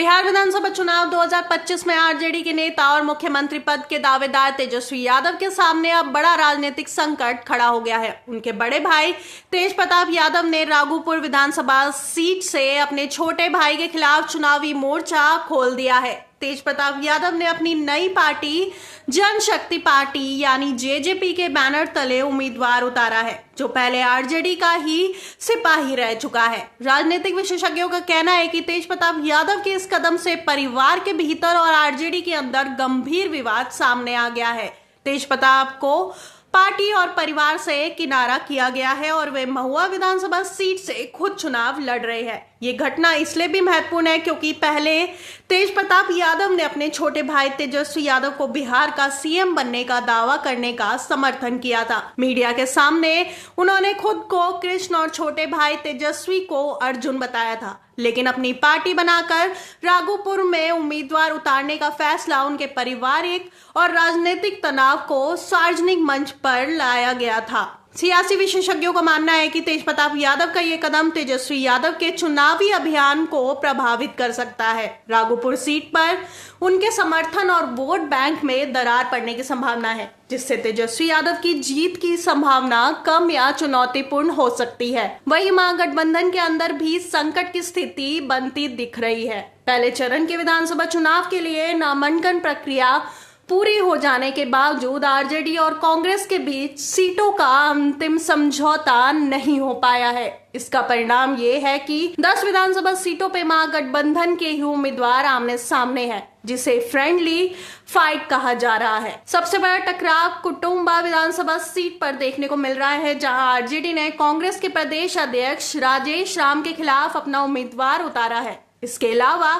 बिहार विधानसभा चुनाव 2025 में आरजेडी के नेता और मुख्यमंत्री पद के दावेदार तेजस्वी यादव के सामने अब बड़ा राजनीतिक संकट खड़ा हो गया है। उनके बड़े भाई तेज प्रताप यादव ने राघोपुर विधानसभा सीट से अपने छोटे भाई के खिलाफ चुनावी मोर्चा खोल दिया है। तेज प्रताप यादव ने अपनी नई पार्टी जनशक्ति पार्टी यानी जेजेपी के बैनर तले उम्मीदवार उतारा है, जो पहले आरजेडी का ही सिपाही रह चुका है। राजनीतिक विशेषज्ञों का कहना है कि तेज प्रताप यादव के इस कदम से परिवार के भीतर और आरजेडी के अंदर गंभीर विवाद सामने आ गया है। तेज प्रताप को पार्टी और परिवार से किनारा किया गया है और वे महुआ विधानसभा सीट से खुद चुनाव लड़ रहे हैं। ये घटना इसलिए भी महत्वपूर्ण है क्योंकि पहले तेज प्रताप यादव ने अपने छोटे भाई तेजस्वी यादव को बिहार का सीएम बनने का दावा करने का समर्थन किया था। मीडिया के सामने उन्होंने खुद को कृष्ण और छोटे भाई तेजस्वी को अर्जुन बताया था, लेकिन अपनी पार्टी बनाकर राघोपुर में उम्मीदवार उतारने का फैसला उनके पारिवारिक और राजनीतिक तनाव को सार्वजनिक मंच पर लाया गया था। सियासी विशेषज्ञों का मानना है कि तेज प्रताप यादव का ये कदम तेजस्वी यादव के चुनावी अभियान को प्रभावित कर सकता है। राघोपुर सीट पर उनके समर्थन और वोट बैंक में दरार पड़ने की संभावना है, जिससे तेजस्वी यादव की जीत की संभावना कम या चुनौतीपूर्ण हो सकती है। वहीं महागठबंधन के अंदर भी संकट की स्थिति बनती दिख रही है। पहले चरण के विधानसभा चुनाव के लिए नामांकन प्रक्रिया पूरी हो जाने के बावजूद आरजेडी और कांग्रेस के बीच सीटों का अंतिम समझौता नहीं हो पाया है। इसका परिणाम ये है कि 10 विधानसभा सीटों पे महागठबंधन के ही उम्मीदवार आमने सामने हैं, जिसे फ्रेंडली फाइट कहा जा रहा है। सबसे बड़ा टकराव कुटुंबा विधानसभा सीट पर देखने को मिल रहा है, जहां आरजेडी ने कांग्रेस के प्रदेश अध्यक्ष राजेश राम के खिलाफ अपना उम्मीदवार उतारा है। इसके अलावा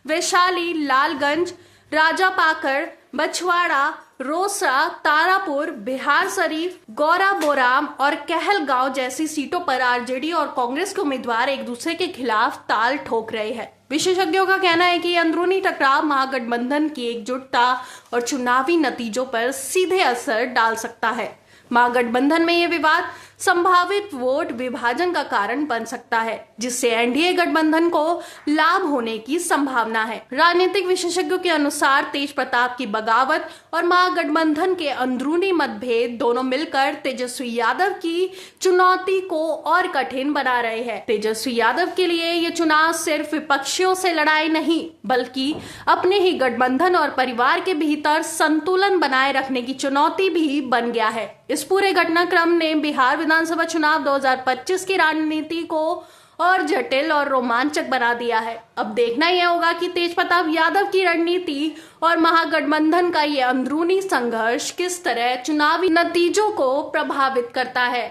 वैशाली, लालगंज, राजापाकड़, बछवाड़ा, रोसड़ा, तारापुर, बिहार शरीफ, गौरा बोराम और कहलगांव जैसी सीटों पर आरजेडी और कांग्रेस के उम्मीदवार एक दूसरे के खिलाफ ताल ठोक रहे हैं। विशेषज्ञों का कहना है कि अंदरूनी टकराव महागठबंधन की एकजुटता और चुनावी नतीजों पर सीधे असर डाल सकता है। महागठबंधन में यह विवाद संभावित वोट विभाजन का कारण बन सकता है, जिससे एनडीए गठबंधन को लाभ होने की संभावना है। राजनीतिक विशेषज्ञों के अनुसार तेज प्रताप की बगावत और महागठबंधन के अंदरूनी मतभेद दोनों मिलकर तेजस्वी यादव की चुनौती को और कठिन बना रहे हैं। तेजस्वी यादव के लिए ये चुनाव सिर्फ विपक्षियों से लड़ाई नहीं, बल्कि अपने ही गठबंधन और परिवार के भीतर संतुलन बनाए रखने की चुनौती भी बन गया है। इस पूरे घटनाक्रम ने बिहार विधानसभा चुनाव 2025 की रणनीति को और जटिल और रोमांचक बना दिया है। अब देखना यह होगा कि तेज प्रताप यादव की रणनीति और महागठबंधन का यह अंदरूनी संघर्ष किस तरह चुनावी नतीजों को प्रभावित करता है।